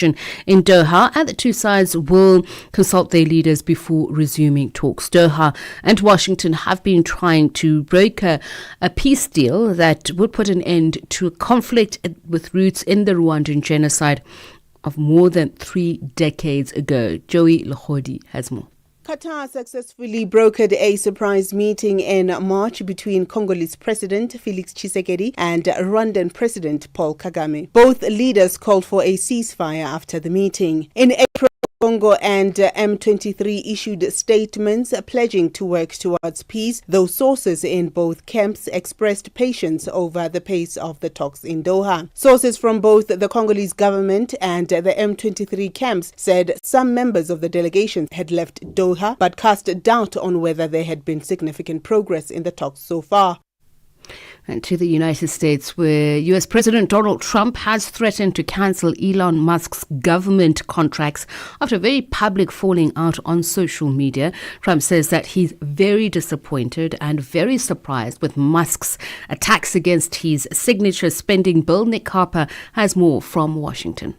in Doha, and the two sides will consult their leaders before resuming talks. Doha and Washington have been trying to broker a peace deal that would put an end to a conflict with roots in the Rwandan genocide of more than 3 decades ago. Joey Lahodi has more. Qatar successfully brokered a surprise meeting in March between Congolese President Felix Tshisekedi and Rwandan President Paul Kagame. Both leaders called for a ceasefire after the meeting. In April, Congo and M23 issued statements pledging to work towards peace, though sources in both camps expressed patience over the pace of the talks in Doha. Sources from both the Congolese government and the M23 camps said some members of the delegation had left Doha but cast doubt on whether there had been significant progress in the talks so far. And to the United States, where US President Donald Trump has threatened to cancel Elon Musk's government contracts after a very public falling out on social media. Trump says that he's very disappointed and very surprised with Musk's attacks against his signature spending bill. Nick Harper has more from Washington.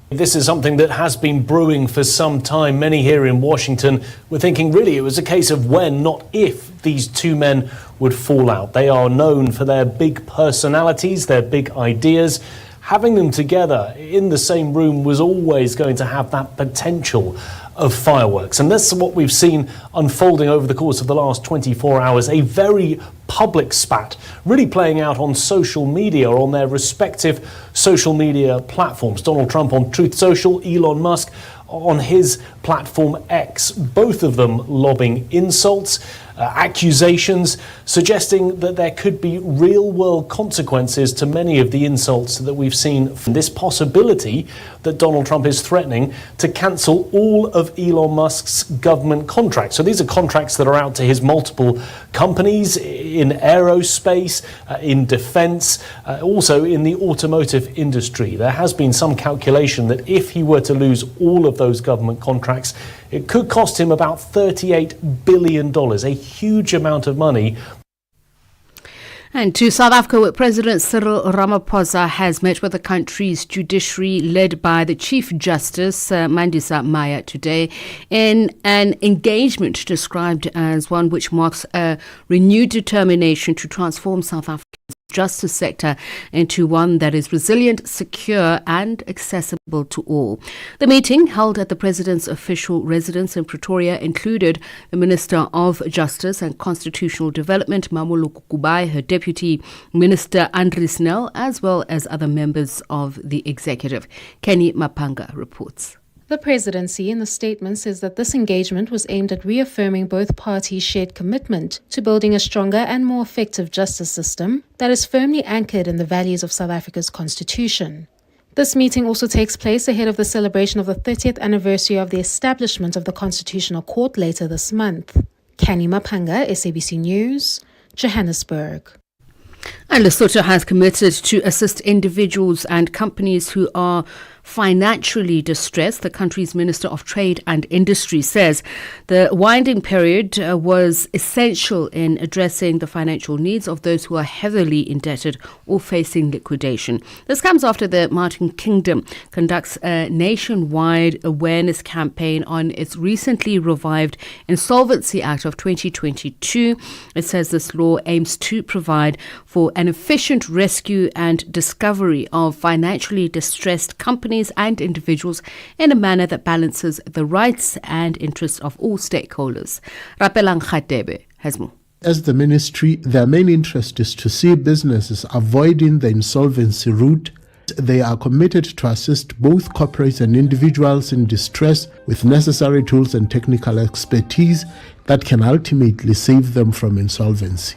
This is something that has been brewing for some time. Many here in Washington were thinking really it was a case of when, not if, these two men would fall out. They are known for their big personalities, their big ideas. Having them together in the same room was always going to have that potential of fireworks. And that's what we've seen unfolding over the course of the last 24 hours. A very public spat really playing out on social media or on their respective social media platforms. Donald Trump on Truth Social, Elon Musk on his platform X, both of them lobbing insults, accusations, suggesting that there could be real-world consequences to many of the insults that we've seen. This possibility that Donald Trump is threatening to cancel all of Elon Musk's government contracts. So these are contracts that are out to his multiple companies in aerospace, in defense, also in the automotive industry. There has been some calculation that if he were to lose all of those government contracts, it could cost him about $38 billion, a huge amount of money. And to South Africa, where President Cyril Ramaphosa has met with the country's judiciary led by the Chief Justice, Mandisa Maya, today in an engagement described as one which marks a renewed determination to transform South Africa's justice sector into one that is resilient, secure and accessible to all. The meeting, held at the President's official residence in Pretoria, included the Minister of Justice and Constitutional Development, Mamoloko Kubai, her Deputy Minister Andries Nel, as well as other members of the executive. Kenny Mapanga reports. The presidency in the statement says that this engagement was aimed at reaffirming both parties' shared commitment to building a stronger and more effective justice system that is firmly anchored in the values of South Africa's constitution. This meeting also takes place ahead of the celebration of the 30th anniversary of the establishment of the Constitutional Court later this month. Kenny Mapanga, SABC News, Johannesburg. And Lesotho has committed to assist individuals and companies who are financially distressed. The country's Minister of Trade and Industry says the winding period was essential in addressing the financial needs of those who are heavily indebted or facing liquidation. This comes after the Martin Kingdom conducts a nationwide awareness campaign on its recently revived Insolvency Act of 2022. It says this law aims to provide for an efficient rescue and discovery of financially distressed companies and individuals in a manner that balances the rights and interests of all stakeholders. Rapelang Khatebe has more. As the ministry, their main interest is to see businesses avoiding the insolvency route. They are committed to assist both corporates and individuals in distress with necessary tools and technical expertise that can ultimately save them from insolvency.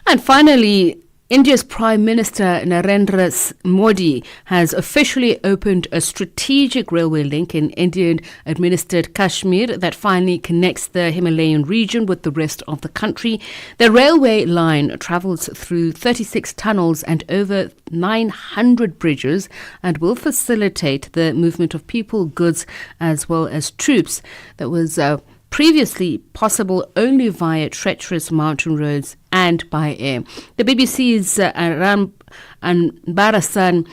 And finally, India's Prime Minister Narendra Modi has officially opened a strategic railway link in Indian-administered Kashmir that finally connects the Himalayan region with the rest of the country. The railway line travels through 36 tunnels and over 900 bridges and will facilitate the movement of people, goods, as well as troops that was previously possible only via treacherous mountain roads and by air. The BBC's Ram and Barasan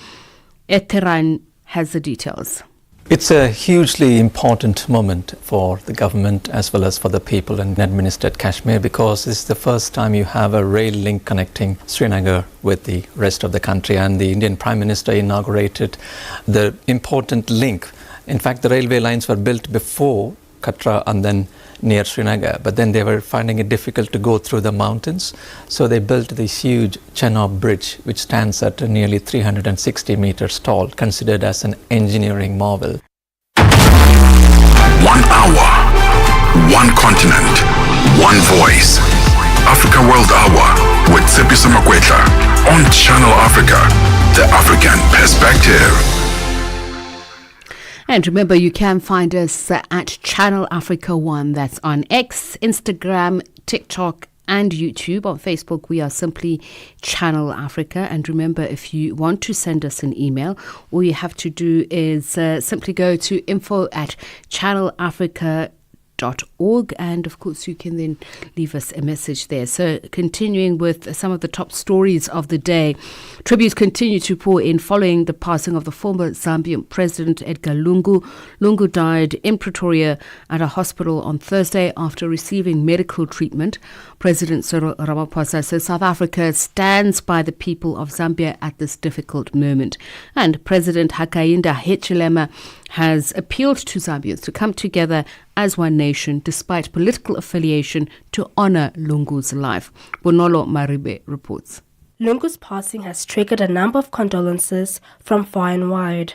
Etheran has the details. It's a hugely important moment for the government as well as for the people in administered Kashmir, because this is the first time you have a rail link connecting Srinagar with the rest of the country, and the Indian Prime Minister inaugurated the important link. In fact, the railway lines were built before Katra and then near Srinagar, but then they were finding it difficult to go through the mountains, so they built this huge Chenab bridge, which stands at nearly 360 meters tall, considered as an engineering marvel. 1 hour, one continent, one voice. Africa World Hour with Tshepiso Makwetla on Channel Africa, the African perspective. And remember, you can find us at Channel Africa 1. That's on X, Instagram, TikTok, and YouTube. On Facebook, we are simply Channel Africa. And remember, if you want to send us an email, all you have to do is simply go to info@channelafrica.org, and of course you can then leave us a message there. So continuing with some of the top stories of the day, tributes continue to pour in following the passing of the former Zambian President Edgar Lungu. Lungu died in Pretoria at a hospital on Thursday after receiving medical treatment. President Cyril Ramaphosa says South Africa stands by the people of Zambia at this difficult moment. And President Hakainde Hichilema has appealed to Zambians to come together as one nation despite political affiliation to honor Lungu's life. Bonolo Maribe reports. Lungu's passing has triggered a number of condolences from far and wide.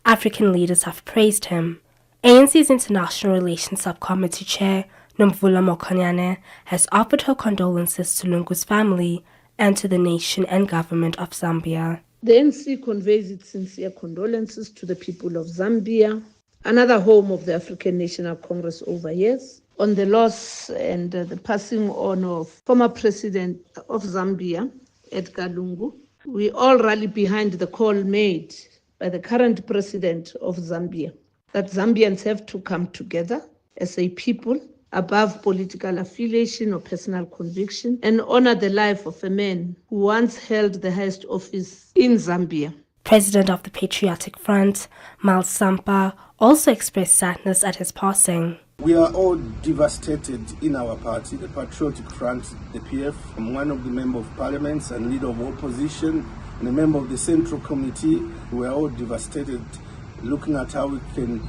African leaders have praised him. ANC's International Relations Subcommittee Chair, Nomvula Mokonyane, has offered her condolences to Lungu's family and to the nation and government of Zambia. The ANC conveys its sincere condolences to the people of Zambia, another home of the African National Congress over years, on the loss and the passing on of former President of Zambia, Edgar Lungu. We all rally behind the call made by the current President of Zambia that Zambians have to come together as a people above political affiliation or personal conviction and honor the life of a man who once held the highest office in Zambia. President of the Patriotic Front, Miles Sampa, also expressed sadness at his passing. We are all devastated in our party, the Patriotic Front, the PF. I'm one of the members of parliament and leader of opposition and a member of the Central Committee. We are all devastated looking at how we can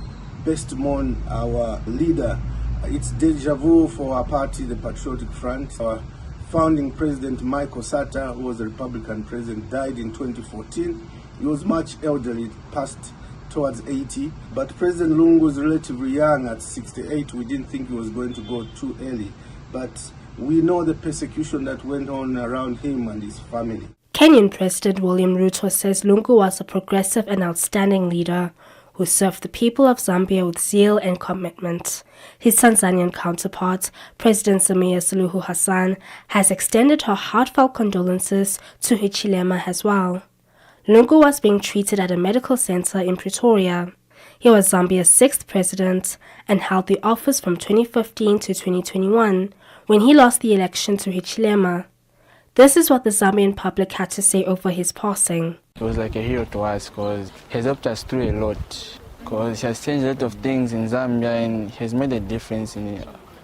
best mourn our leader. It's deja vu for our party, the Patriotic Front. Our founding president, Michael Sata, who was a Republican president, died in 2014. He was much elderly, passed towards 80, but President Lungu was relatively young at 68. We didn't think he was going to go too early, but we know the persecution that went on around him and his family. Kenyan President William Ruto says Lungu was a progressive and outstanding leader who served the people of Zambia with zeal and commitment. His Tanzanian counterpart, President Samia Suluhu Hassan, has extended her heartfelt condolences to Hichilema as well. Lungu was being treated at a medical center in Pretoria. He was Zambia's 6th president and held the office from 2015 to 2021, when he lost the election to Hichilema. This is what the Zambian public had to say over his passing. He was like a hero to us because he has helped us through a lot. Because he has changed a lot of things in Zambia and he has made a difference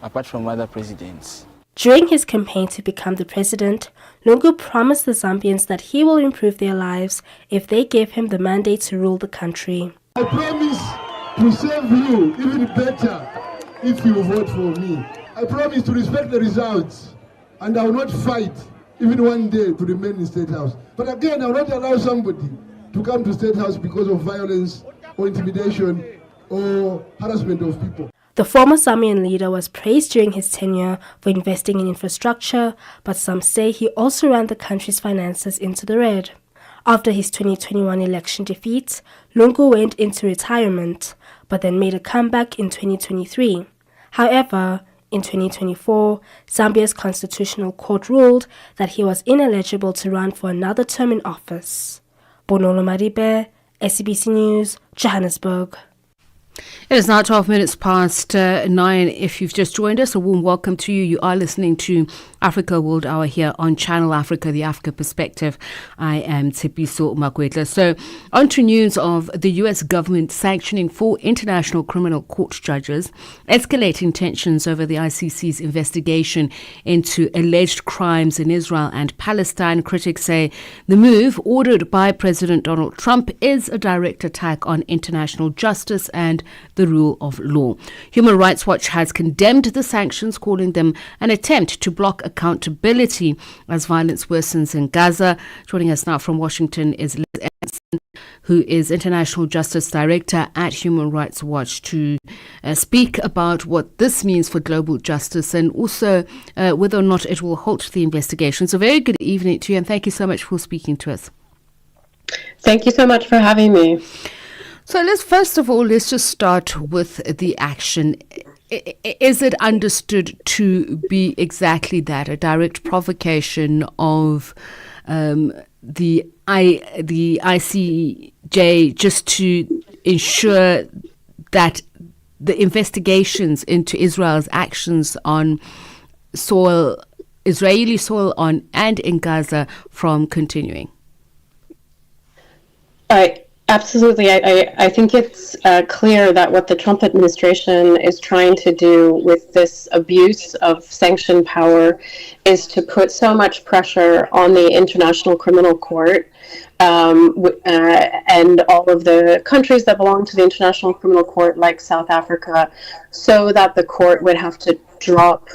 apart from other presidents. During his campaign to become the president, Lungu promised the Zambians that he will improve their lives if they gave him the mandate to rule the country. I promise to serve you even better if you vote for me. I promise to respect the results and I will not fight even one day to remain in State House. But again, I will not allow somebody to come to State House because of violence or intimidation or harassment of people. The former Zambian leader was praised during his tenure for investing in infrastructure, but some say he also ran the country's finances into the red. After his 2021 election defeat, Lungu went into retirement, but then made a comeback in 2023. However, in 2024, Zambia's Constitutional Court ruled that he was ineligible to run for another term in office. Bonolo Maribe, SABC News, Johannesburg. It is now 12 minutes past 9. If you've just joined us, a warm welcome to you. You are listening to Africa World Hour here on Channel Africa, the Africa Perspective. I am Tshepiso Makwetla. So, on to news of the U.S. government sanctioning 4 international criminal court judges, escalating tensions over the ICC's investigation into alleged crimes in Israel and Palestine. Critics say the move, ordered by President Donald Trump, is a direct attack on international justice and the rule of law. Human Rights Watch has condemned the sanctions, calling them an attempt to block accountability as violence worsens in Gaza. Joining us now from Washington is Liz Anderson, who is International Justice Director at Human Rights Watch, to speak about what this means for global justice and also whether or not it will halt the investigation. So very good evening to you, and thank you so much for speaking to us. Thank you so much for having me. So let's just start with the action. Is it understood to be exactly that, a direct provocation of the ICJ, just to ensure that the investigations into Israel's actions on Israeli soil and in Gaza from continuing? Absolutely. I think it's clear that what the Trump administration is trying to do with this abuse of sanctioned power is to put so much pressure on the International Criminal Court and all of the countries that belong to the International Criminal Court, like South Africa, so that the court would have to drop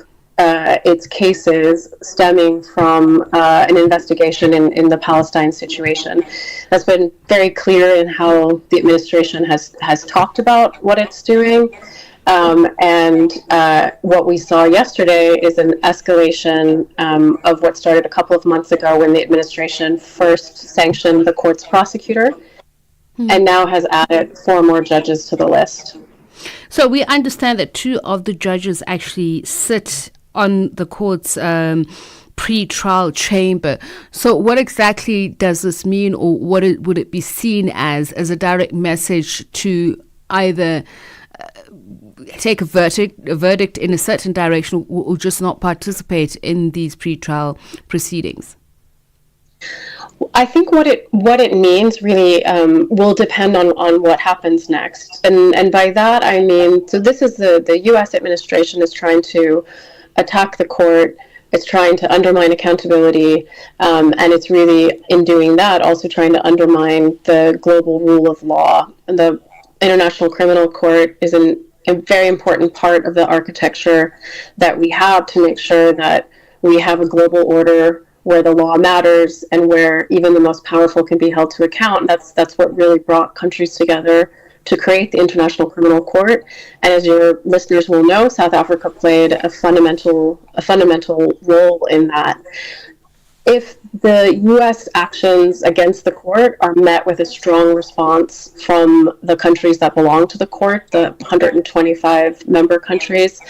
its cases stemming from an investigation in the Palestine situation. That's been very clear in how the administration has talked about what it's doing. And what we saw yesterday is an escalation of what started a couple of months ago when the administration first sanctioned the court's prosecutor and now has added 4 more judges to the list. So we understand that 2 of the judges actually sit on the court's pre-trial chamber. So what exactly does this mean, or would it be seen as a direct message to either take a verdict in a certain direction or just not participate in these pre-trial proceedings? I think what it means really will depend on what happens next. And by that I mean, so this is the U.S. administration is trying to attack the court. It's trying to undermine accountability, and it's really, in doing that, also trying to undermine the global rule of law. And the International Criminal Court is a very important part of the architecture that we have to make sure that we have a global order where the law matters and where even the most powerful can be held to account. That's what really brought countries together to create the International Criminal Court. And as your listeners will know, South Africa played a fundamental role in that. If the U.S. actions against the court are met with a strong response from the countries that belong to the court, the 125 member countries,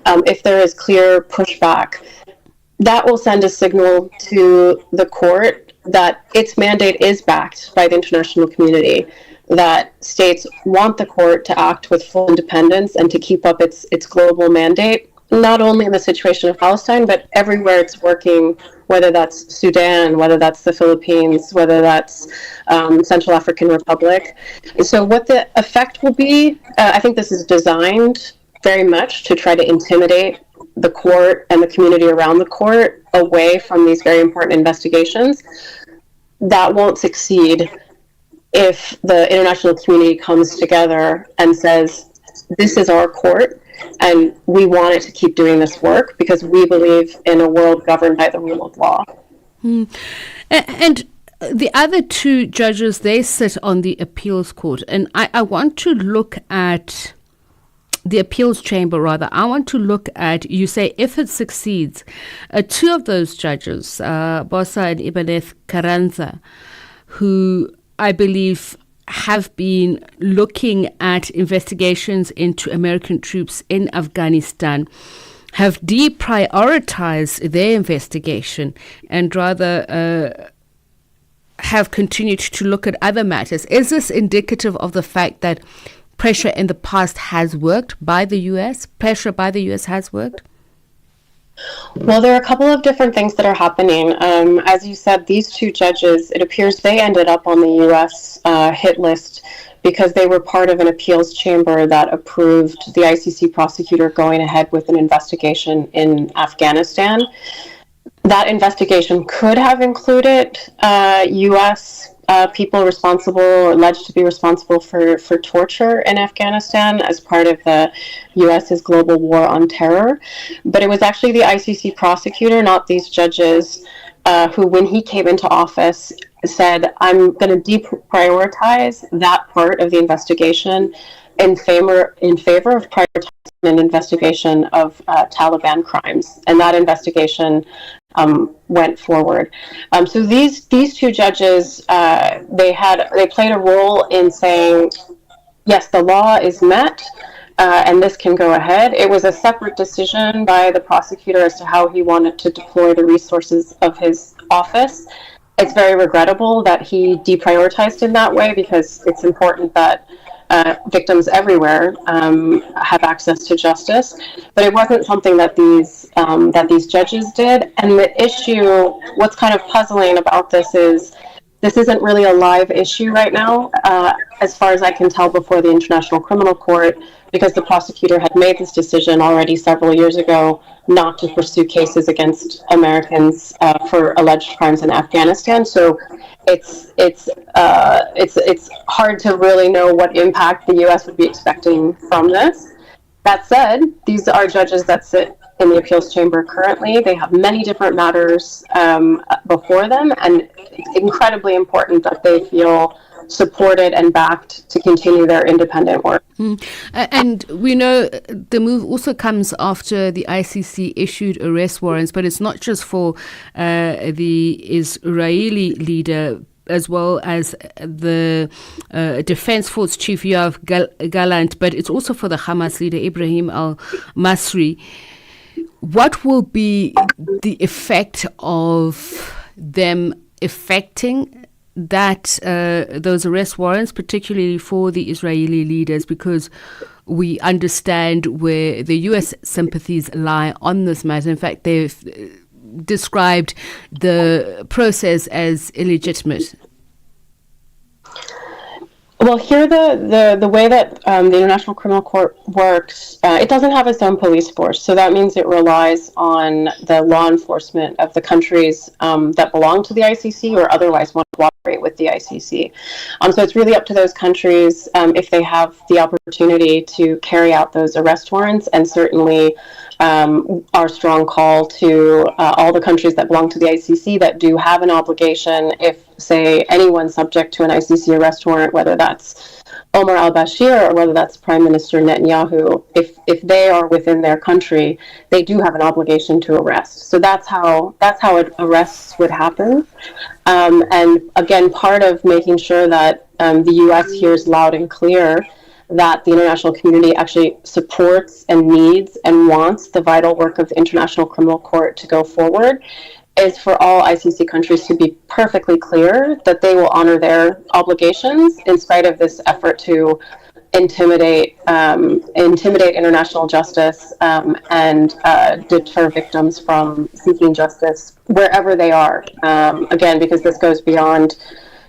if there is clear pushback, that will send a signal to the court that its mandate is backed by the international community, that states want the court to act with full independence and to keep up its global mandate, not only in the situation of Palestine, but everywhere it's working, whether that's Sudan, whether that's the Philippines, whether that's Central African Republic. So what the effect will be, I think this is designed very much to try to intimidate the court and the community around the court away from these very important investigations. That won't succeed if the international community comes together and says, this is our court, and we want it to keep doing this work because we believe in a world governed by the rule of law. And the other 2 judges, they sit on the appeals court. And I want to look at the appeals chamber, rather. I want to look at, you say, if it succeeds, 2 of those judges, Bosa and Ibanez Carranza, who I believe have been looking at investigations into American troops in Afghanistan, have deprioritized their investigation and rather have continued to look at other matters. Is this indicative of the fact that pressure in the past has worked by the U.S.? Pressure by the U.S. has worked? Well, there are a couple of different things that are happening. As you said, these two judges, it appears they ended up on the U.S. Hit list because they were part of an appeals chamber that approved the ICC prosecutor going ahead with an investigation in Afghanistan. That investigation could have included U.S. People responsible or alleged to be responsible for torture in Afghanistan as part of the U.S.'s global war on terror. But it was actually the ICC prosecutor, not these judges, who, when he came into office, said, I'm going to deprioritize that part of the investigation in favor of prioritizing an investigation of Taliban crimes. And that investigation went forward. So these two judges, they played a role in saying, yes, the law is met, and this can go ahead. It was a separate decision by the prosecutor as to how he wanted to deploy the resources of his office. It's very regrettable that he deprioritized in that way, because it's important that victims everywhere have access to justice, but it wasn't something that these judges did. And the issue, what's kind of puzzling about this is this isn't really a live issue right now, as far as I can tell, before the International Criminal Court, because the prosecutor had made this decision already several years ago not to pursue cases against Americans for alleged crimes in Afghanistan. So it's hard to really know what impact the U.S. would be expecting from this. That said, these are judges that sit in the appeals chamber currently. They have many different matters before them, and it's incredibly important that they feel supported and backed to continue their independent work. And we know the move also comes after the ICC issued arrest warrants, but it's not just for the Israeli leader, as well as the Defense Force Chief Yoav Gallant, but it's also for the Hamas leader Ibrahim al-Masri. What will be the effect of them effecting that those arrest warrants, particularly for the Israeli leaders, because we understand where the U.S. sympathies lie on this matter. In fact, they've described the process as illegitimate. Well, here the way that the International Criminal Court works, it doesn't have its own police force. So that means it relies on the law enforcement of the countries that belong to the ICC or otherwise want to cooperate with the ICC. So it's really up to those countries if they have the opportunity to carry out those arrest warrants, and certainly our strong call to all the countries that belong to the ICC that do have an obligation, if, say, anyone subject to an ICC arrest warrant, whether that's Omar al-Bashir or whether that's Prime Minister Netanyahu, if they are within their country, they do have an obligation to arrest. So that's how arrests would happen. And again, part of making sure that the U.S. hears loud and clear that the international community actually supports and needs and wants the vital work of the International Criminal Court to go forward is for all ICC countries to be perfectly clear that they will honor their obligations in spite of this effort to intimidate international justice and deter victims from seeking justice wherever they are. Again, because this goes beyond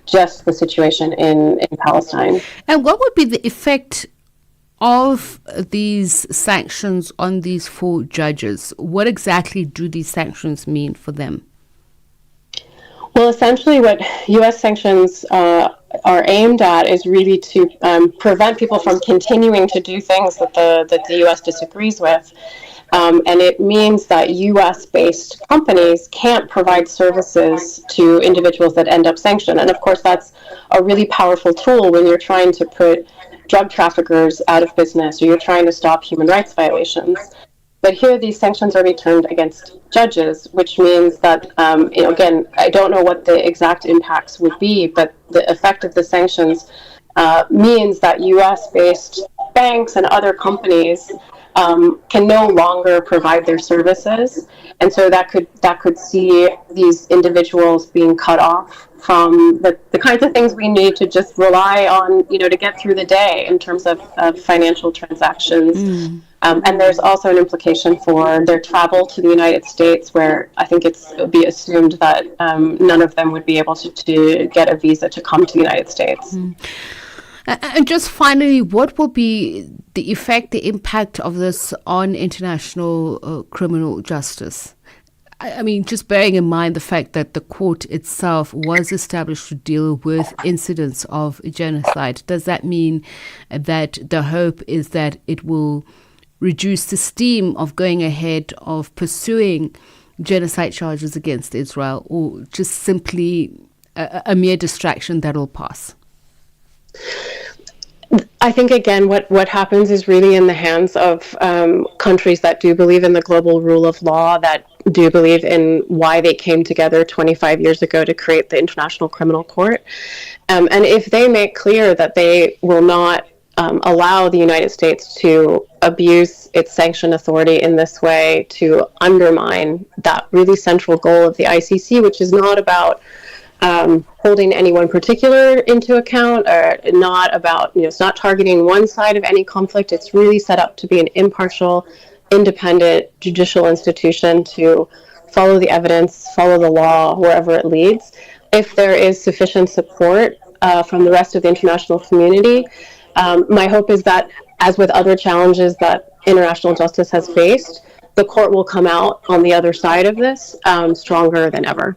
just the situation in Palestine. And what would be the effect of these sanctions on these four judges? What exactly do these sanctions mean for them? Well, essentially what U.S. sanctions are aimed at is really to prevent people from continuing to do things that the U.S. disagrees with. And it means that U.S.-based companies can't provide services to individuals that end up sanctioned. And of course, that's a really powerful tool when you're trying to put drug traffickers out of business or you're trying to stop human rights violations. But here, these sanctions are being turned against judges, which means that, again, I don't know what the exact impacts would be, but the effect of the sanctions means that U.S.-based banks and other companies can no longer provide their services, and so that could see these individuals being cut off from the kinds of things we need to just rely on, to get through the day in terms of financial transactions. And there's also an implication for their travel to the United States, where I think it would be assumed that none of them would be able to get a visa to come to the United States. And just finally, what will be the effect, the impact of this on international criminal justice? I mean, just bearing in mind the fact that the court itself was established to deal with incidents of genocide, does that mean that the hope is that it will reduce the steam of going ahead of pursuing genocide charges against Israel, or just simply a mere distraction that will pass? I think, again, what happens is really in the hands of countries that do believe in the global rule of law, that do believe in why they came together 25 years ago to create the International Criminal Court. And if they make clear that they will not allow the United States to abuse its sanction authority in this way, to undermine that really central goal of the ICC, which is not about holding anyone particular into account, or not about, it's not targeting one side of any conflict. It's really set up to be an impartial, independent judicial institution to follow the evidence, follow the law wherever it leads. If there is sufficient support from the rest of the international community, my hope is that, as with other challenges that international justice has faced, the court will come out on the other side of this stronger than ever.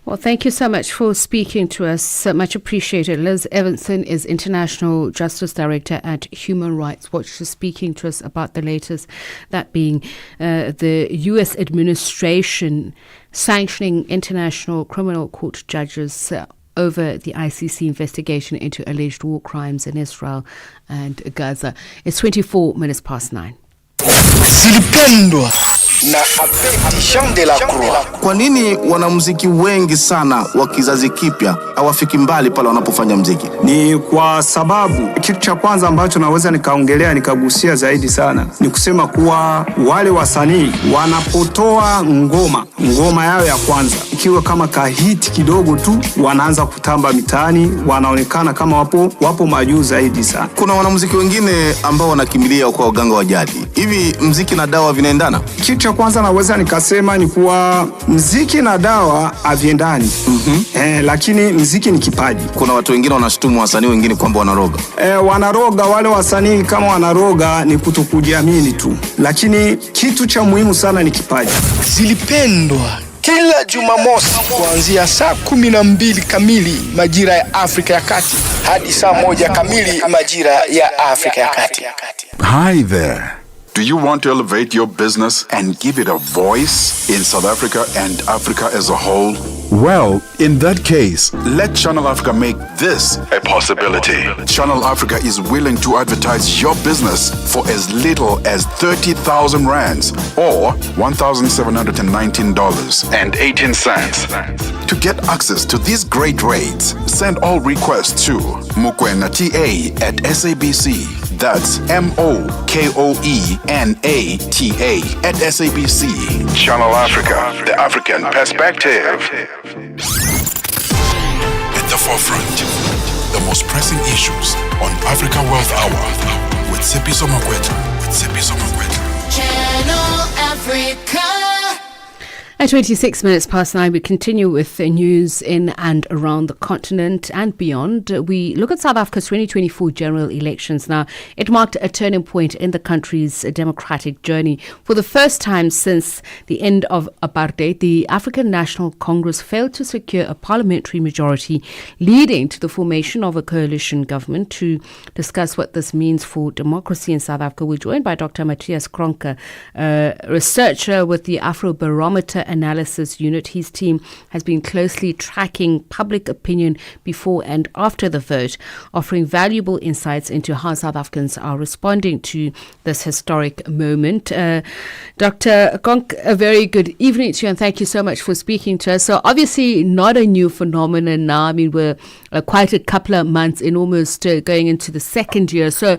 Well, thank you so much for speaking to us. Much appreciated. Liz Evanson is International Justice Director at Human Rights Watch, speaking to us about the latest, that being the U.S. administration sanctioning International Criminal Court judges over the ICC investigation into alleged war crimes in Israel and Gaza. It's 24 minutes past 9. Zilipendwa na Abedi Jean de la Croix. Kwa nini wanamuziki wengi sana wa kizazi kipya hawafiki mbali pale wanapofanya muziki? Ni kwa sababu kitu cha kwanza ambacho naweza nikaongelea nikagusia zaidi sana ni kusema kuwa wale wasanii wanapotoa ngoma yao ya kwanza ikiwa kama kahiti kidogo tu, wanaanza kutamba mitaani, wanaonekana kama wapo majuu zaidi sana. Kuna wanamuziki wengine ambao wanakimbilia kwa waganga wa jadi. Hivi muziki na dawa vinaendana? Kitu cha kwanza naweza nikasema ni kuwa muziki na dawa haviendani. Lakini muziki ni kipaji. Kuna watu wengine wanashutumu wasanii wengine kwamba wanaroga. Wanaroga, wale wasanii kama wanaroga ni kutokujiamini tu. Lakini kitu cha muhimu sana ni kipaji. Zilipendwa kila Jumamosi kuanzia saa 12 kamili majira ya Afrika ya Kati hadi saa 1 kamili majira ya Afrika ya Kati. Hi there. Do you want to elevate your business and give it a voice in South Africa and Africa as a whole? Well, in that case, let Channel Africa make this a possibility. Channel Africa is willing to advertise your business for as little as 30,000 rands or $1,719.18. To get access to these great rates, send all requests to mokoenata@SABC. That's MOKOENATA@SABC. Channel Africa, the African perspective. At the forefront, the most pressing issues on Africa World Hour with Sepiso Makwetla. Channel Africa. At 26 minutes past 9, we continue with the news in and around the continent and beyond. We look at South Africa's 2024 general elections. Now, it marked a turning point in the country's democratic journey. For the first time since the end of apartheid, the African National Congress failed to secure a parliamentary majority, leading to the formation of a coalition government. To discuss what this means for democracy in South Africa, we're joined by Dr. Matthias Kronke, a researcher with the Afrobarometer Analysis Unit. His team has been closely tracking public opinion before and after the vote, offering valuable insights into how South Africans are responding to this historic moment. Dr. Kronk, a very good evening to you, and thank you so much for speaking to us. So obviously not a new phenomenon now. I mean, we're quite a couple of months in, almost going into the second year. So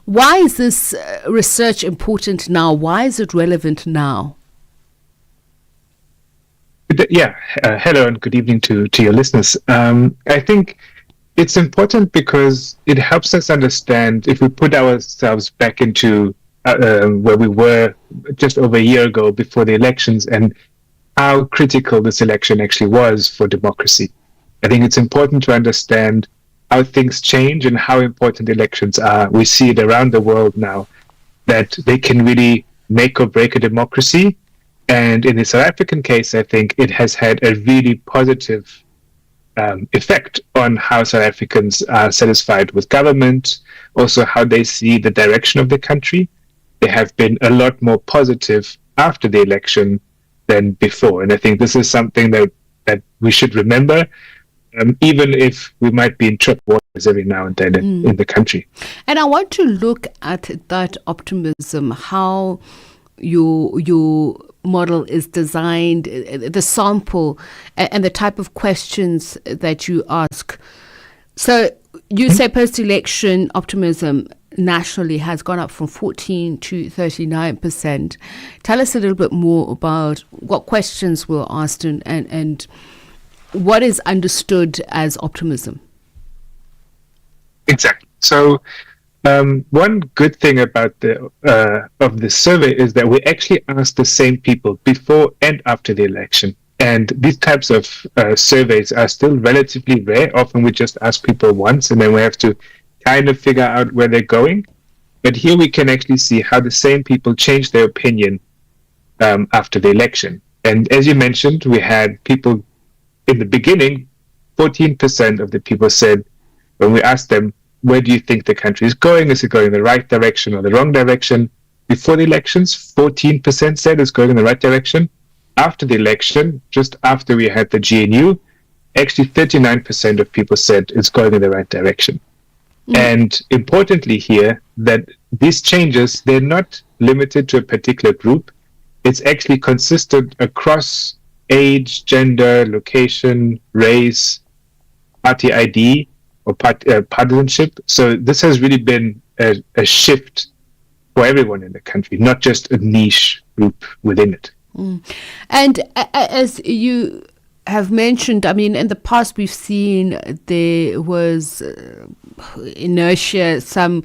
why is this research important now? Why is it relevant now? Good Hello and good evening to your listeners. I think it's important because it helps us understand, if we put ourselves back into where we were just over a year ago before the elections, and how critical this election actually was for democracy. I think it's important to understand how things change and how important elections are. We see it around the world now that they can really make or break a democracy. And in the South African case, I think it has had a really positive effect on how South Africans are satisfied with government, also how they see the direction of the country. They have been a lot more positive after the election than before. And I think this is something that we should remember, even if we might be in troubled waters every now and then in the country. And I want to look at that optimism, how your model is designed, the sample and the type of questions that you ask. So you say post-election optimism nationally has gone up from 14 to 39%. Tell us a little bit more about what questions were asked and what is understood as optimism. Exactly. So one good thing about the survey is that we actually asked the same people before and after the election. And these types of surveys are still relatively rare. Often we just ask people once and then we have to kind of figure out where they're going. But here we can actually see how the same people changed their opinion after the election. And as you mentioned, we had people in the beginning, 14% of the people said, when we asked them, where do you think the country is going? Is it going in the right direction or the wrong direction? Before the elections, 14% said it's going in the right direction. After the election, just after we had the GNU, actually 39% of people said it's going in the right direction. And importantly here, that these changes, they're not limited to a particular group. It's actually consistent across age, gender, location, race, party ID, or partisanship. So this has really been a shift for everyone in the country, not just a niche group within it. And as you have mentioned, I mean, in the past we've seen there was inertia, some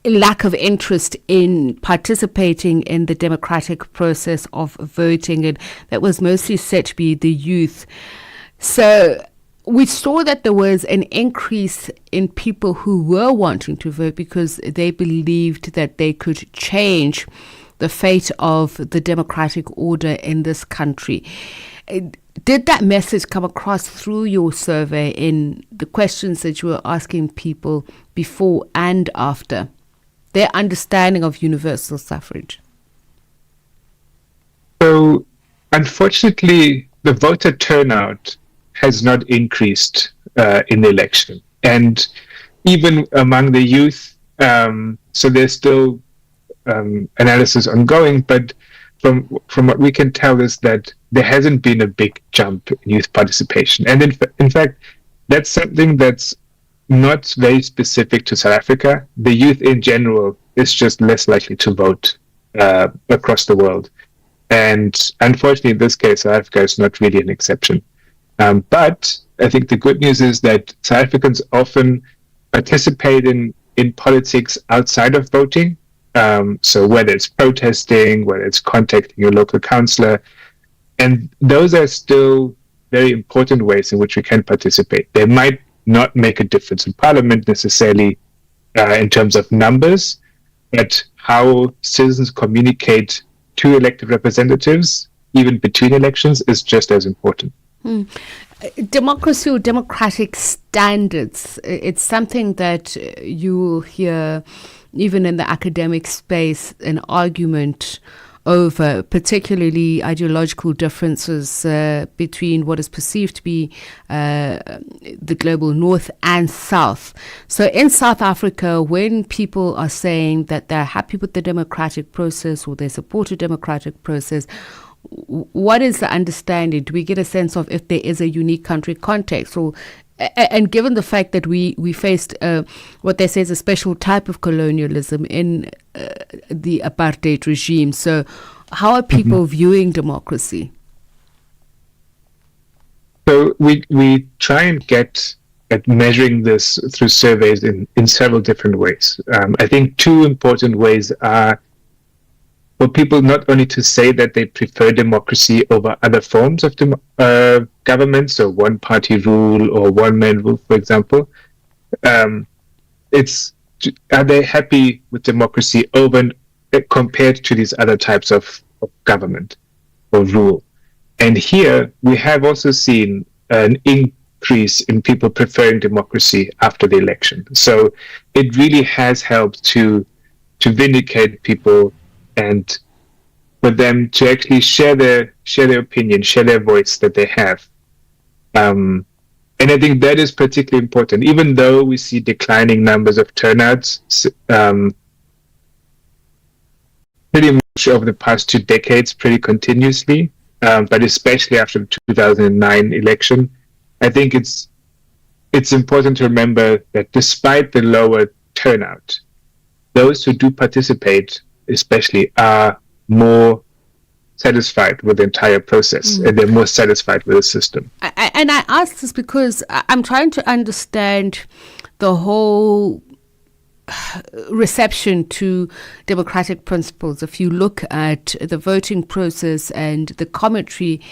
lack of interest in participating in the democratic process of voting, and that was mostly said to be the youth. So we saw that there was an increase in people who were wanting to vote because they believed that they could change the fate of the democratic order in this country. Did that message come across through your survey in the questions that you were asking people before and after, their understanding of universal suffrage? So, unfortunately, the voter turnout has not increased in the election. And even among the youth, so there's still analysis ongoing, but from what we can tell is that there hasn't been a big jump in youth participation. And in fact, that's something that's not very specific to South Africa. The youth in general is just less likely to vote across the world. And unfortunately, in this case, South Africa is not really an exception. But I think the good news is that South Africans often participate in politics outside of voting. So whether it's protesting, whether it's contacting your local councillor, and those are still very important ways in which we can participate. They might not make a difference in parliament necessarily in terms of numbers, but how citizens communicate to elected representatives, even between elections, is just as important. Democracy or democratic standards, it's something that you will hear even in the academic space, an argument over, particularly ideological differences between what is perceived to be the global north and south. So in South Africa, when people are saying that they're happy with the democratic process or they support a democratic process, what is the understanding? Do we get a sense of if there is a unique country context? Or and given the fact that we faced what they say is a special type of colonialism in the apartheid regime, so how are people viewing democracy? So we try and get at measuring this through surveys in several different ways. I think two important ways are for people not only to say that they prefer democracy over other forms of government, so one-party rule or one-man rule, for example. Are they happy with democracy compared to these other types of government or rule? And here we have also seen an increase in people preferring democracy after the election. So it really has helped to vindicate people and for them to actually share their opinion, share their voice that they have. And I think that is particularly important, even though we see declining numbers of turnouts pretty much over the past 2 decades, pretty continuously, but especially after the 2009 election. I think it's important to remember that despite the lower turnout, those who do participate, especially, are more satisfied with the entire process, and they're more satisfied with the system. And I ask this because I'm trying to understand the whole reception to democratic principles. If you look at the voting process and the commentary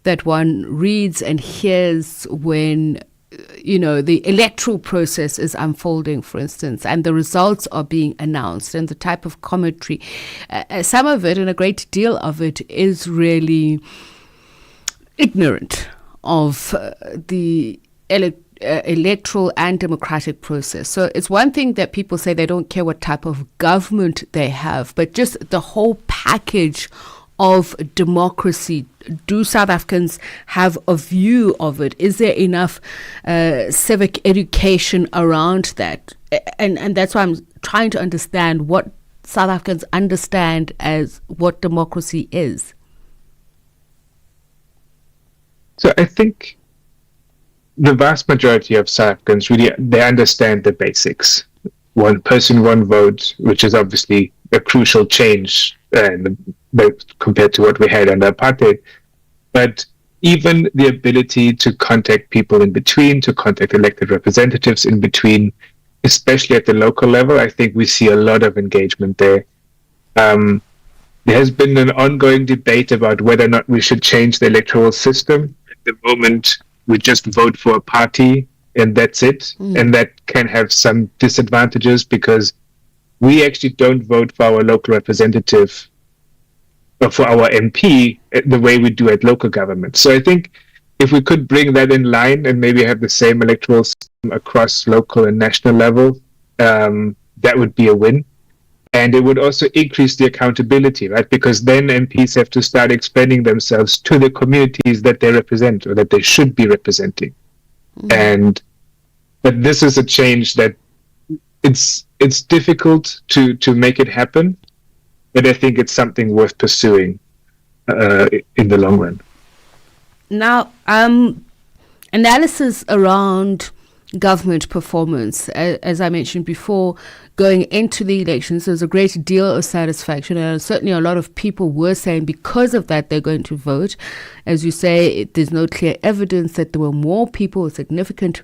that one reads and hears when the electoral process is unfolding, for instance, and the results are being announced, and the type of commentary, some of it and a great deal of it is really ignorant of the electoral and democratic process. So it's one thing that people say they don't care what type of government they have, but just the whole package of democracy. Do South Africans have a view of it? Is there enough civic education around that? And that's why I'm trying to understand what South Africans understand as what democracy is. So I think the vast majority of South Africans really, they understand the basics. One person, one vote, which is obviously a crucial change compared to what we had under apartheid. But even the ability to contact people in between, to contact elected representatives in between, especially at the local level, I think we see a lot of engagement there. There has been an ongoing debate about whether or not we should change the electoral system. At the moment, we just vote for a party and that's it. And that can have some disadvantages because we actually don't vote for our local representative or for our MP the way we do at local government. So I think if we could bring that in line and maybe have the same electoral system across local and national level, that would be a win. And it would also increase the accountability, right? Because then MPs have to start explaining themselves to the communities that they represent or that they should be representing. But this is a change that it's difficult to make it happen, but I think it's something worth pursuing in the long run. Now, analysis around government performance, as I mentioned before, going into the elections, there's a great deal of satisfaction, and certainly a lot of people were saying because of that they're going to vote. As you say, there's no clear evidence that there were more people, a significant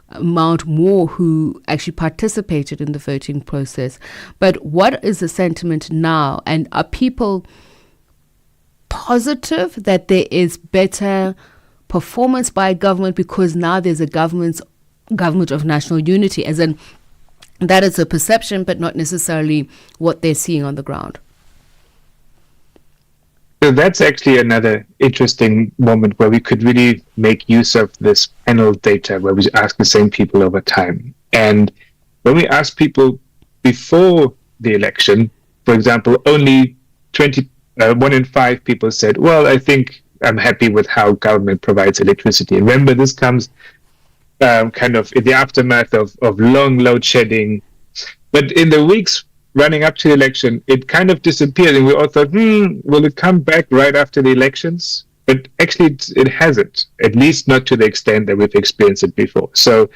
amount more, who actually participated in the voting process. But what is the sentiment now? And are people positive that there is better performance by government because now there's a government of national unity, as in that is a perception but not necessarily what they're seeing on the ground? So that's actually another interesting moment where we could really make use of this panel data where we ask the same people over time. And when we ask people before the election, for example, only 1 in 5 people said, well, I think I'm happy with how government provides electricity. And remember, this comes kind of in the aftermath of long load shedding. But in the weeks running up to the election, it kind of disappeared. And we all thought, will it come back right after the elections? But actually, it hasn't, at least not to the extent that we've experienced it before. So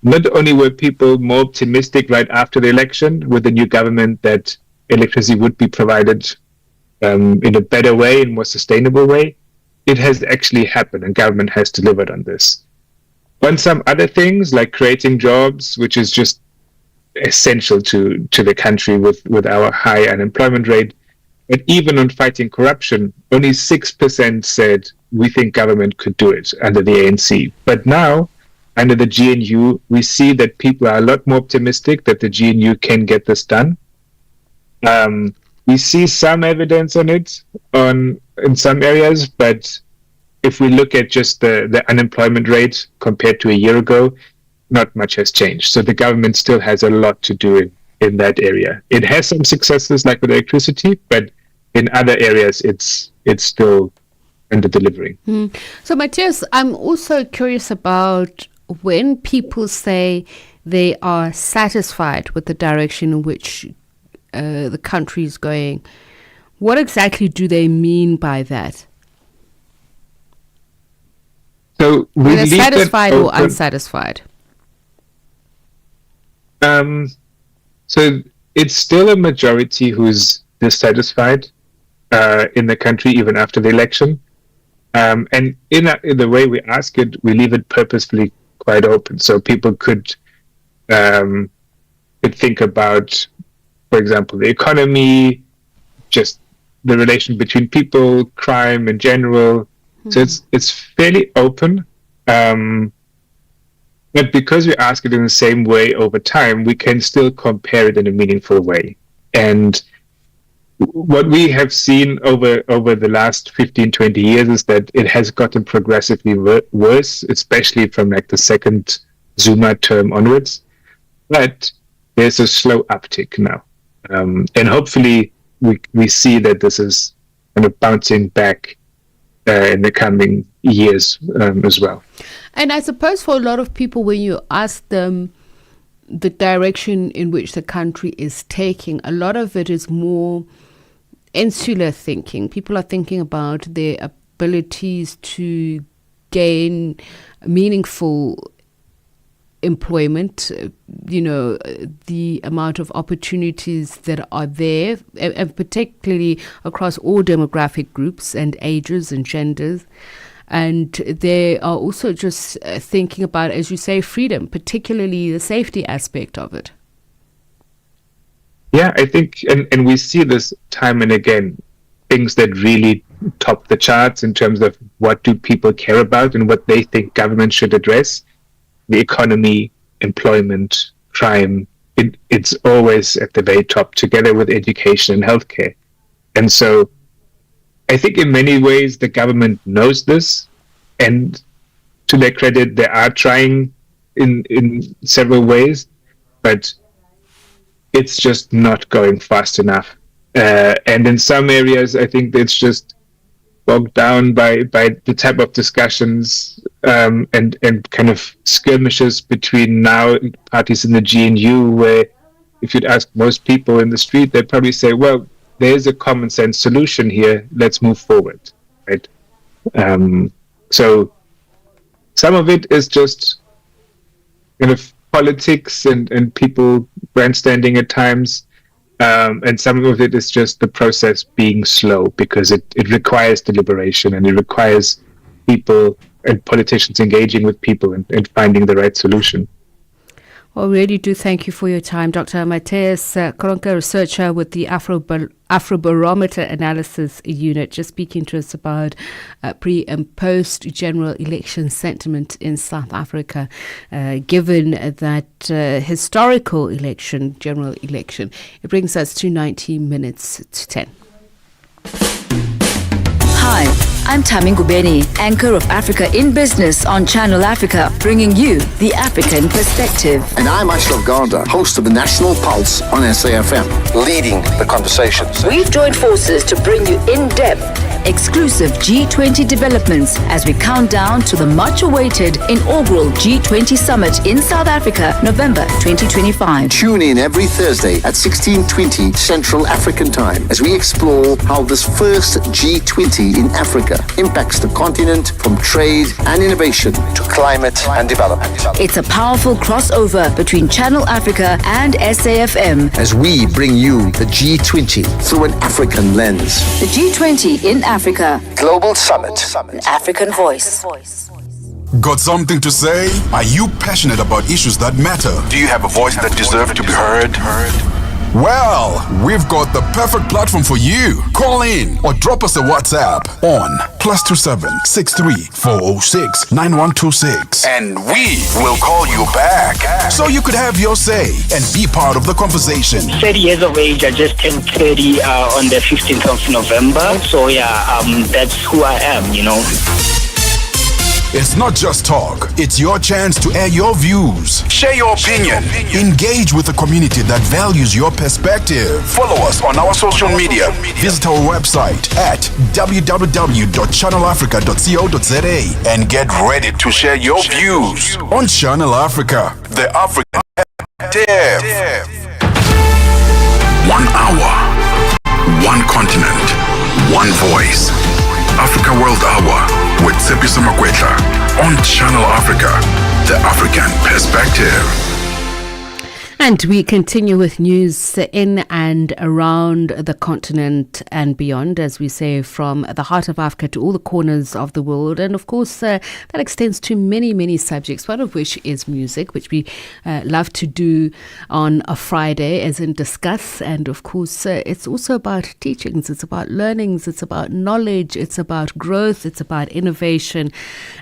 not only were people more optimistic right after the election with the new government that electricity would be provided in a better way, in a more sustainable way, it has actually happened and government has delivered on this. On some other things like creating jobs, which is just essential to the country with our high unemployment rate, but even on fighting corruption, only 6% said we think government could do it under the ANC. But now, under the GNU, we see that people are a lot more optimistic that the GNU can get this done. We see some evidence on it in some areas, but if we look at just the unemployment rate compared to a year ago, not much has changed. So the government still has a lot to do in that area. It has some successes like with electricity, but in other areas, it's still under-delivering. So, Matthias, I'm also curious about when people say they are satisfied with the direction in which the country is going, what exactly do they mean by that? So Whether satisfied or unsatisfied? So it's still a majority who's dissatisfied in the country even after the election. And in the way we ask it, we leave it purposefully quite open. So people could think about, for example, the economy, just the relation between people, crime in general. So it's fairly open. But because we ask it in the same way over time, we can still compare it in a meaningful way. And what we have seen over the last 15, 20 years is that it has gotten progressively worse, especially from like the second Zuma term onwards. But there's a slow uptick now. And hopefully we see that this is kind of bouncing back in the coming years as well. And I suppose for a lot of people, when you ask them the direction in which the country is taking, a lot of it is more insular thinking. People are thinking about their abilities to gain meaningful employment, the amount of opportunities that are there, and particularly across all demographic groups and ages and genders. And they are also just thinking about, as you say, freedom, particularly the safety aspect of it. Yeah, I think, and we see this time and again, things that really top the charts in terms of what do people care about and what they think government should address. The economy, employment, crime, it's always at the very top, together with education and healthcare. And so I think in many ways the government knows this, and to their credit, they are trying in several ways, but it's just not going fast enough. And in some areas, I think it's just bogged down by the type of discussions and kind of skirmishes between now parties in the GNU, where if you'd ask most people in the street, they'd probably say, well, there's a common sense solution here, let's move forward, right? So some of it is just kind of politics and people grandstanding at times, and some of it is just the process being slow because it requires deliberation and it requires people and politicians engaging with people and finding the right solution. Well, really do thank you for your time, Dr. Matthias Koronka, researcher with the Afrobarometer Analysis Unit, just speaking to us about pre- and post-general election sentiment in South Africa, given that historical election, general election. It brings us to 19 minutes to 10. Hi, I'm Tami Ngubeni, anchor of Africa in Business on Channel Africa, bringing you the African perspective. And I'm Ashraf Garda, host of the National Pulse on SAFM, leading the conversation. We've joined forces to bring you in-depth, exclusive G20 developments as we count down to the much-awaited inaugural G20 Summit in South Africa, November 2025. Tune in every Thursday at 16:20 Central African Time as we explore how this first G20 in Africa impacts the continent from trade and innovation to climate and development. It's a powerful crossover between Channel Africa and SAFM. As we bring you the G20 through an African lens. The G20 in Africa. Global Summit. An African voice. Got something to say? Are you passionate about issues that matter? Do you have a voice that deserves to be heard? Well, we've got the perfect platform for you. Call in or drop us a WhatsApp on +27 63 406 9126 and we will call you back so you could have your say and be part of the conversation. 30 years of age. I just turned 30 on the 15th of November. So yeah, that's who I am, you know. It's not just talk, it's your chance to air your views, share your opinion, engage with a community that values your perspective. Follow us on our social media. Visit our website at www.channelafrica.co.za and get ready to share your views on Channel Africa, the African perspective. 1 hour, one continent, one voice. Africa World Hour with Tshepiso Makwetla on Channel Africa, the African perspective. And we continue with news in and around the continent and beyond, as we say, from the heart of Africa to all the corners of the world. And of course, that extends to many, many subjects, one of which is music, which we love to do on a Friday, as in discuss. And of course, it's also about teachings, it's about learnings, it's about knowledge, it's about growth, it's about innovation.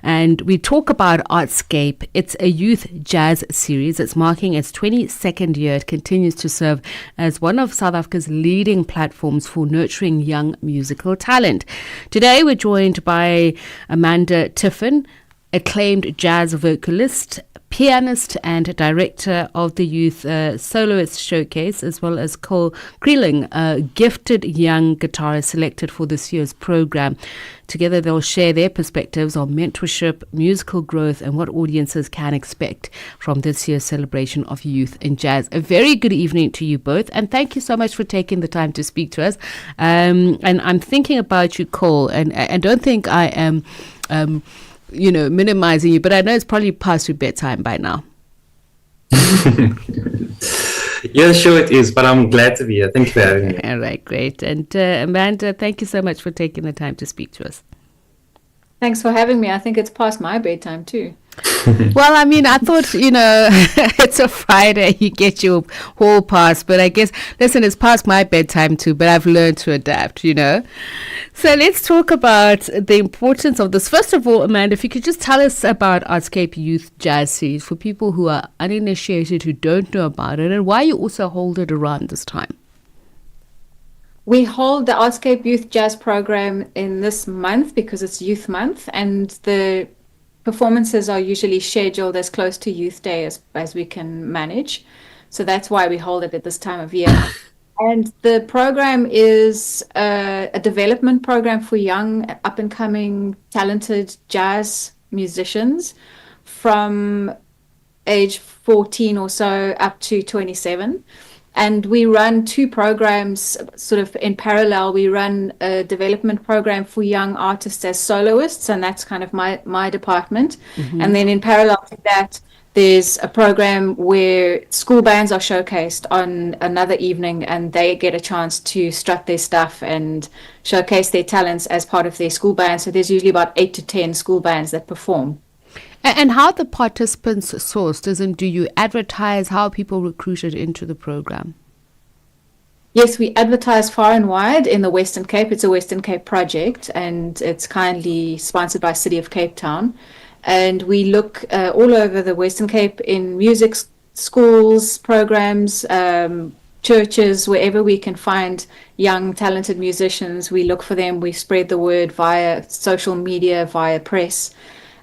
And we talk about Artscape. It's a youth jazz series. It's marking its 22nd year. It continues to serve as one of South Africa's leading platforms for nurturing young musical talent. Today we're joined by Amanda Tiffin, acclaimed jazz vocalist, pianist and director of the Youth Soloist Showcase, as well as Cole Creeling, a gifted young guitarist selected for this year's program. Together they'll share their perspectives on mentorship, musical growth, and what audiences can expect from this year's celebration of youth in jazz. A very good evening to you both, and thank you so much for taking the time to speak to us. And I'm thinking about you, Cole, and I don't think I am minimizing you, but I know it's probably past your bedtime by now. Yeah, sure it is, but I'm glad to be here. Thank you for having me. All right, great. And Amanda, thank you so much for taking the time to speak to us. Thanks for having me. I think it's past my bedtime too. Well, I mean, I thought, it's a Friday, you get your whole pass, but I guess, listen, it's past my bedtime too, but I've learned to adapt, So let's talk about the importance of this. First of all, Amanda, if you could just tell us about Artscape Youth Jazz Series for people who are uninitiated, who don't know about it, and why you also hold it around this time. We hold the Artscape Youth Jazz program in this month because it's Youth Month, and the performances are usually scheduled as close to Youth Day as we can manage. So that's why we hold it at this time of year. And the program is a development program for young, up-and-coming, talented jazz musicians from age 14 or so up to 27. And we run two programs sort of in parallel. We run a development program for young artists as soloists, and that's kind of my department. Mm-hmm. And then in parallel to that, there's a program where school bands are showcased on another evening, and they get a chance to strut their stuff and showcase their talents as part of their school band. So there's usually about 8 to 10 school bands that perform. And how are the participants sourced? As in, do you advertise? How are people recruited into the program? Yes, we advertise far and wide in the Western Cape. It's a Western Cape project, and it's kindly sponsored by City of Cape Town. And we look all over the Western Cape in music schools, programs, churches, wherever we can find young, talented musicians. We look for them. We spread the word via social media, via press.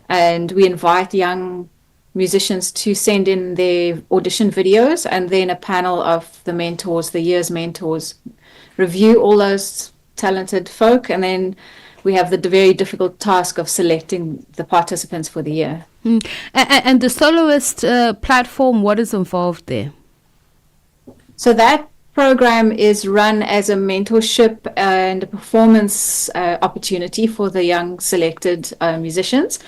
And we invite young musicians to send in their audition videos, and then a panel of the mentors, the year's mentors, review all those talented folk, and then we have the very difficult task of selecting the participants for the year. And the soloist platform, what is involved there? So that program is run as a mentorship and a performance opportunity for the young selected musicians,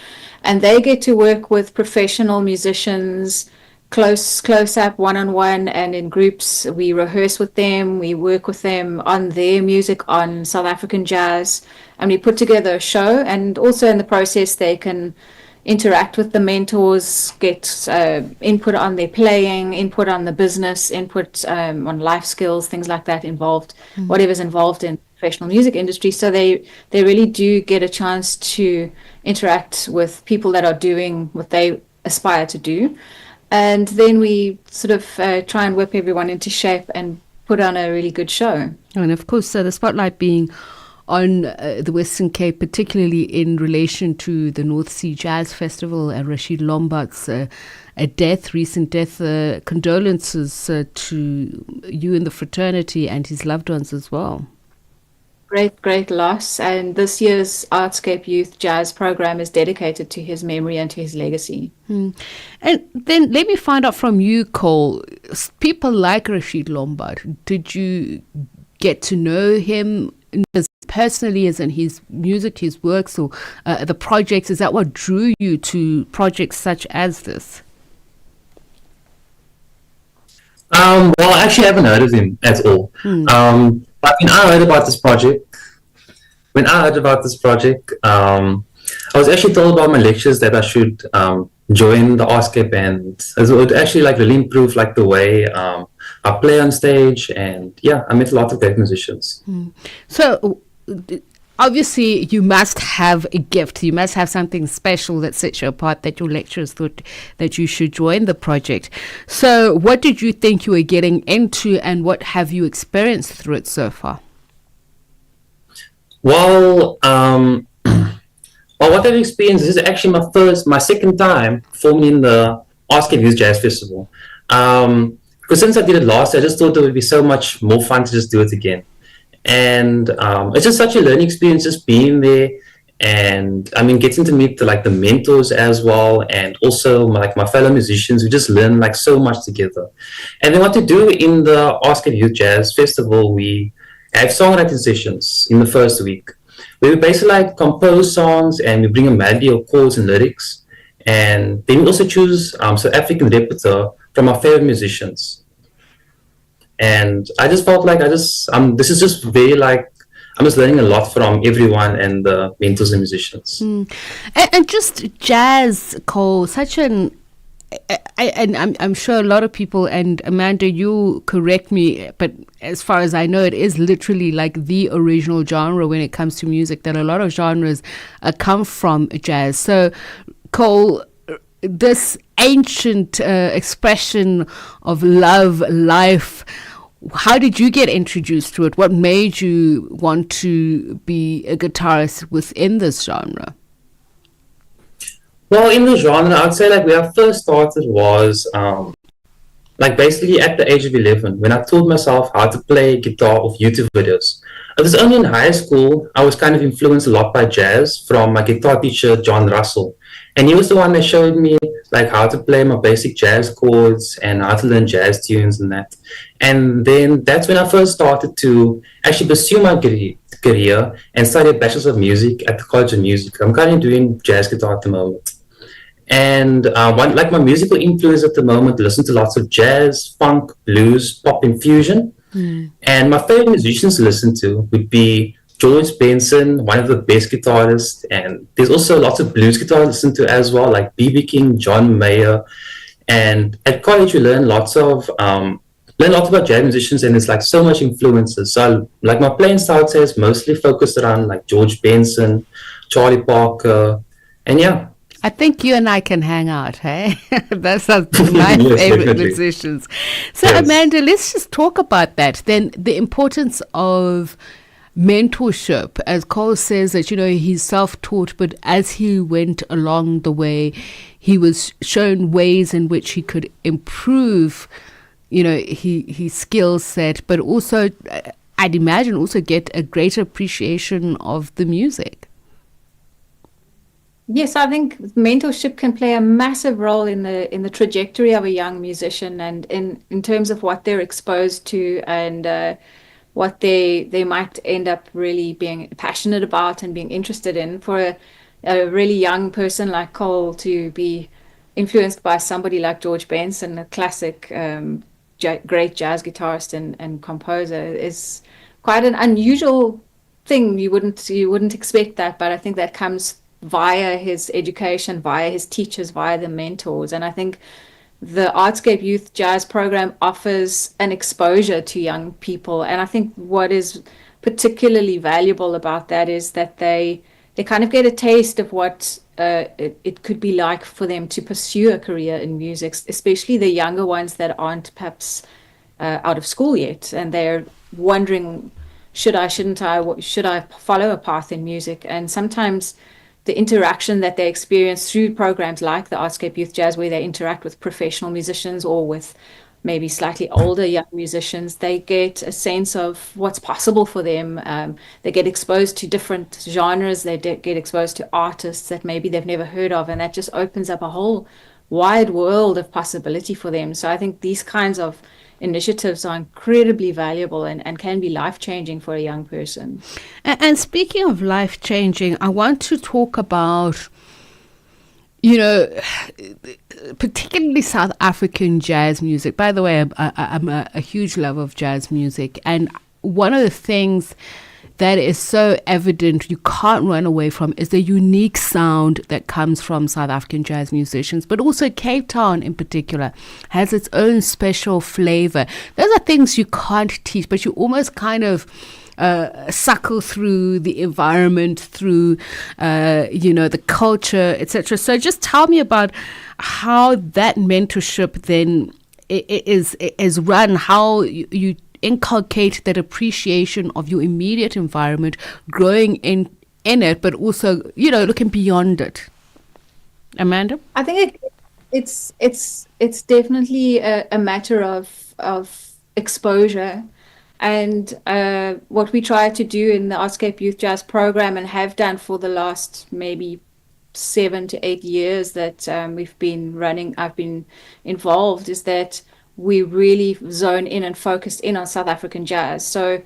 and they get to work with professional musicians close up, one-on-one, and in groups. We rehearse with them, we work with them on their music, on South African jazz, and we put together a show. And also in the process they can interact with the mentors, get input on their playing, input on the business, input on life skills, things like that involved, whatever's involved in professional music industry. So they really do get a chance to interact with people that are doing what they aspire to do. And then we sort of try and whip everyone into shape and put on a really good show. And of course, the spotlight being on the Western Cape, particularly in relation to the North Sea Jazz Festival and Rashid Lombard's recent death. Condolences to you and the fraternity and his loved ones as well. Great loss. And this year's Artscape Youth Jazz program is dedicated to his memory and to his legacy. And then let me find out from you, Cole, people like Rashid Lombard, did you get to know him as personally, as in his music, his works, or the projects? Is that what drew you to projects such as this? Well, I actually haven't heard of him at all. But when I heard about this project, I was actually told by my lecturers that I should join the Artscape, and it would actually really improve the way I play on stage, and I met a lot of great musicians. So obviously you must have a gift, you must have something special that sets you apart, that your lecturers thought that you should join the project. So what did you think you were getting into, and what have you experienced through it so far? Well, what I've experienced is actually my second time performing in the Artscape Youth Jazz Festival. Because since I did it last year, I just thought it would be so much more fun to just do it again. And it's just such a learning experience just being there, and getting to meet the mentors as well, and also my fellow musicians. We just learn so much together. And then what to do in the Artscape Youth Jazz Festival, we have songwriting sessions in the first week, where we basically compose songs, and we bring a melody of chords and lyrics, and then we also choose South African repertoire from our favorite musicians. And I just felt this is just very I'm just learning a lot from everyone and the mentors and musicians. And just jazz, Cole, such an and I'm sure a lot of people, and Amanda, you correct me, but as far as I know, it is literally the original genre when it comes to music, that a lot of genres come from jazz. So, Cole, this ancient expression of love, life, how did you get introduced to it? What made you want to be a guitarist within this genre? Well, in the genre, I'd say where I first started was basically at the age of 11, when I taught myself how to play guitar off YouTube videos. It was only in high school I was kind of influenced a lot by jazz from my guitar teacher, John Russell. And he was the one that showed me how to play my basic jazz chords and how to learn jazz tunes and that. And then that's when I first started to actually pursue my career and study a Bachelor's of Music at the College of Music. I'm currently doing jazz guitar at the moment. And my musical influence at the moment, listen to lots of jazz, funk, blues, pop, and fusion. And my favorite musicians to listen to would be George Benson, one of the best guitarists, and there's also lots of blues guitarists to listen to as well, like B.B. King, John Mayer. And at college, we learn lots about jazz musicians, and there's so much influences. So my playing style is mostly focused around George Benson, Charlie Parker, and yeah. I think you and I can hang out, hey? That's my favorite musicians. So, yes. Amanda, let's just talk about that. Then the importance of mentorship, as Cole says that, he's self-taught, but as he went along the way, he was shown ways in which he could improve, his skill set, but also, I'd imagine, also get a greater appreciation of the music. Yes, I think mentorship can play a massive role in the trajectory of a young musician, and in terms of what they're exposed to, and what they might end up really being passionate about and being interested in. For a really young person like Cole to be influenced by somebody like George Benson, a classic great jazz guitarist and composer, is quite an unusual thing. You wouldn't expect that, but I think that comes via his education, via his teachers, via the mentors. And I think the Artscape Youth Jazz program offers an exposure to young people. And I think what is particularly valuable about that is that they kind of get a taste of what it could be like for them to pursue a career in music, especially the younger ones that aren't perhaps out of school yet, and they're wondering, should I follow a path in music? And sometimes the interaction that they experience through programs like the Artscape Youth Jazz, where they interact with professional musicians or with maybe slightly older young musicians, they get a sense of what's possible for them. They get exposed to different genres. They get exposed to artists that maybe they've never heard of, and that just opens up a whole wide world of possibility for them. So I think these kinds of initiatives are incredibly valuable and can be life-changing for a young person. And speaking of life-changing, I want to talk about, particularly South African jazz music. By the way, I'm a huge lover of jazz music. And one of the things that is so evident, you can't run away from, is the unique sound that comes from South African jazz musicians. But also Cape Town in particular has its own special flavor. Those are things you can't teach, but you almost kind of suckle through the environment, through the culture, etc. So just tell me about how that mentorship then is run, how you inculcate that appreciation of your immediate environment, growing in it, but also looking beyond it. Amanda? I think it's definitely a matter of exposure. And what we try to do in the Artscape Youth Jazz program, and have done for the last maybe 7 to 8 years that we've been running, I've been involved, is that we really zone in and focused in on South African jazz. So,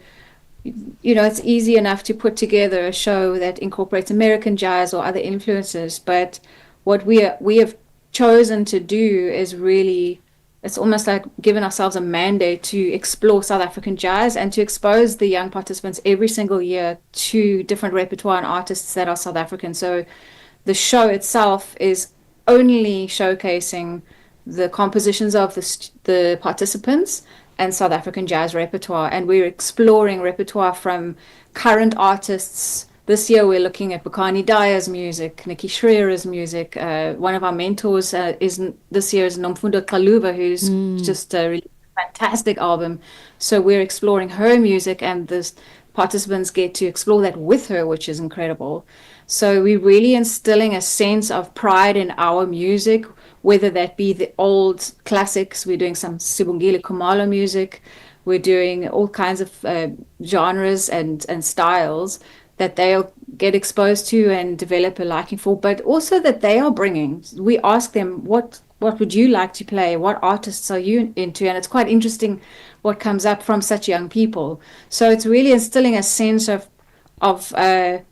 it's easy enough to put together a show that incorporates American jazz or other influences, but what we have chosen to do is really, it's almost like giving ourselves a mandate to explore South African jazz and to expose the young participants every single year to different repertoire and artists that are South African. So the show itself is only showcasing the compositions of the participants and South African jazz repertoire, and we're exploring repertoire from current artists. This year we're looking at Bokani Dyer's music, Nikki Schreier's music. One of our mentors this year is Nomfundo Kaluva, who's just a really fantastic album. So we're exploring her music, and the participants get to explore that with her, which is incredible. So we're really instilling a sense of pride in our music, whether that be the old classics. We're doing some Sibongile Khumalo music. We're doing all kinds of genres and styles that they'll get exposed to and develop a liking for, but also that they are bringing. We ask them, what would you like to play? What artists are you into? And it's quite interesting what comes up from such young people. So it's really instilling a sense of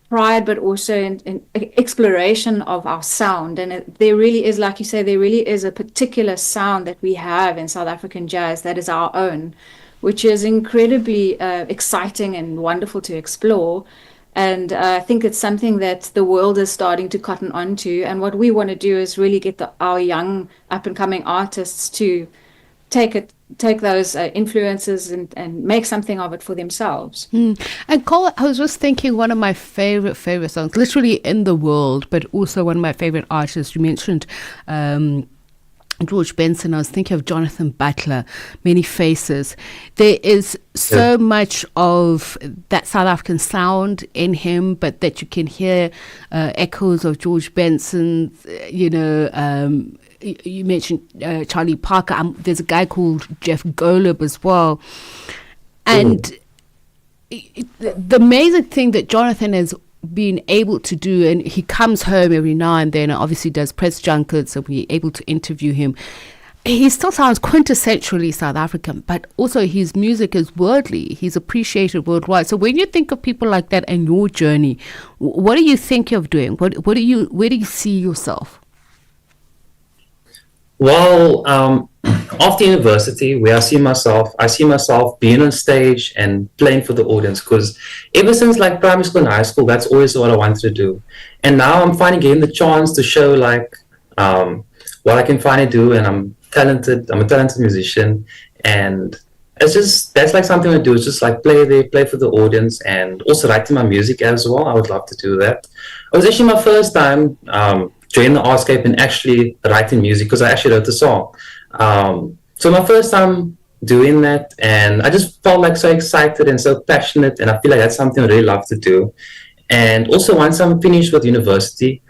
pride, but also in exploration of our sound. And there really is, like you say, there really is a particular sound that we have in South African jazz that is our own, which is incredibly exciting and wonderful to explore. And I think it's something that the world is starting to cotton on to. And what we want to do is really get our young up-and-coming artists to take those influences and make something of it for themselves. And Cole, I was just thinking, one of my favorite songs, literally in the world, but also one of my favorite artists. You mentioned George Benson. I was thinking of Jonathan Butler, Many Faces. There is so much of that South African sound in him, but that you can hear echoes of George Benson. You mentioned Charlie Parker. There's a guy called Jeff Golub as well. And the amazing thing that Jonathan has been able to do, and he comes home every now and then, obviously does press junkets, so we're able to interview him. He still sounds quintessentially South African, but also his music is worldly. He's appreciated worldwide. So when you think of people like that and your journey, what do you think of doing? Where do you see yourself? Well, after university, where I see myself being on stage and playing for the audience, because ever since like primary school and high school, that's always what I wanted to do. And now I'm finally getting the chance to show like what I can finally do, and I'm a talented musician, and that's like something I do. It's just like play for the audience, and also writing my music as well. I would love to do that. It was actually my first time joining the Artscape and actually writing music, because I actually wrote the song. So my first time doing that, and I just felt like so excited and so passionate, and I feel like that's something I really love to do. And also once I'm finished with university,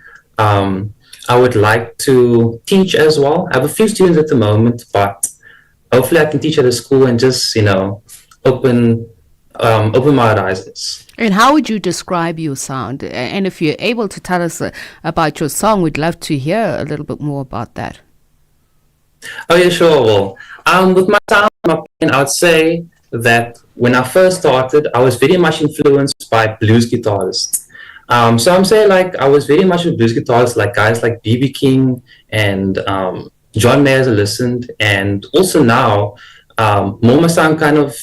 I would like to teach as well. I have a few students at the moment, but hopefully I can teach at a school and just, open my horizons. And how would you describe your sound? And if you're able to tell us about your song, we'd love to hear a little bit more about that. Oh yeah, sure. Well, with my sound, I would say that when I first started, I was very much influenced by blues guitarists. So I'm saying like I was very much a blues guitarist, like guys like B.B. King and John Mayer, as I listened. And also now, more my sound kind of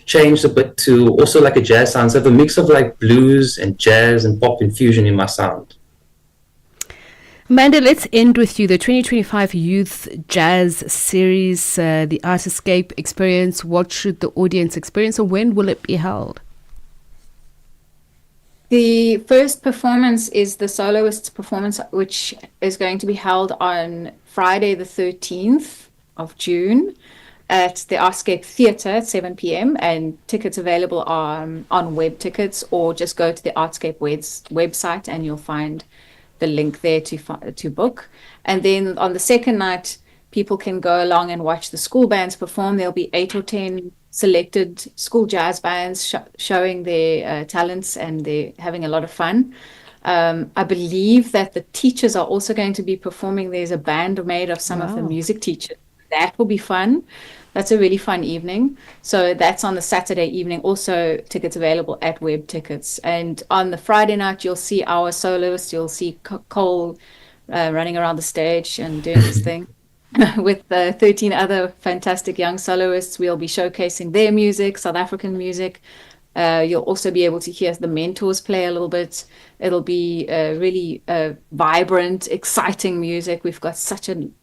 changed a bit to also like a jazz sound. So I have a mix of like blues and jazz and pop infusion in my sound. Amanda, let's end with you. The 2025 Youth Jazz Series, the Artscape Experience. What should the audience experience, and when will it be held? The first performance is the soloists' performance, which is going to be held on Friday the 13th of June at the Artscape Theatre at 7 p.m. and tickets available on web tickets, or just go to the Artscape website and you'll find the link there to book. And then on the second night, people can go along and watch the school bands perform. There'll be 8 or 10 selected school jazz bands showing their talents, and they're having a lot of fun. I believe that the teachers are also going to be performing. There's a band made of some of the music teachers. That will be fun. That's a really fun evening. So that's on the Saturday evening. Also tickets available at web tickets. And on the Friday night, you'll see our soloists. You'll see Cole running around the stage and doing his thing. With 13 other fantastic young soloists. We'll be showcasing their music, South African music. You'll also be able to hear the mentors play a little bit. It'll be really vibrant, exciting music. We've got such an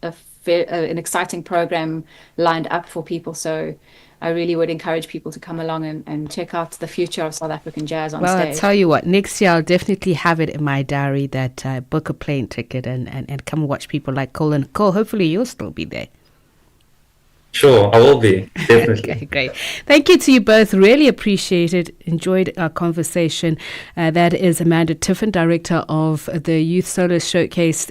exciting program lined up for people. So I really would encourage people to come along and check out the future of South African jazz on stage. Well, I'll tell you what, next year I'll definitely have it in my diary that book a plane ticket and come watch people like Cole. And Cole, hopefully you'll still be there. Sure, I will be, definitely. Okay, great. Thank you to you both. Really appreciate it. Enjoyed our conversation. That is Amanda Tiffin, Director of the Youth Soloist Showcase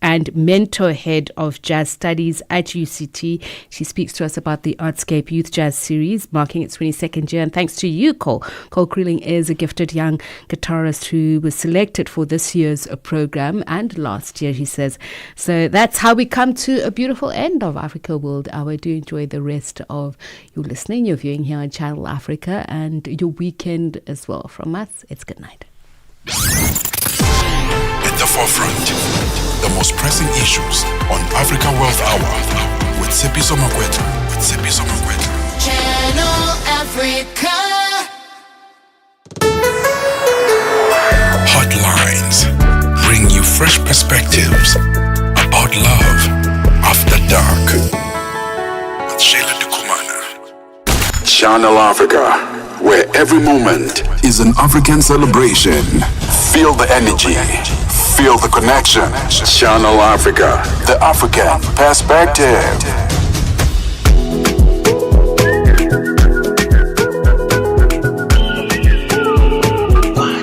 and mentor head of jazz studies at UCT. She speaks to us about the Artscape Youth Jazz Series, marking its 22nd year. And thanks to you, Cole. Cole Creeling is a gifted young guitarist who was selected for this year's program and last year, he says. So that's how we come to a beautiful end of Africa World Hour. Do enjoy the rest of your listening, your viewing here on Channel Africa, and your weekend as well. From us, it's good night. At the forefront, the most pressing issues on Africa World Hour with Tshepiso Makwetla. Channel Africa. Hotlines bring you fresh perspectives about love after dark with Shayla Dukumana. Channel Africa, where every moment is an African celebration. Feel the energy. Feel the connection. Channel Africa, the African perspective.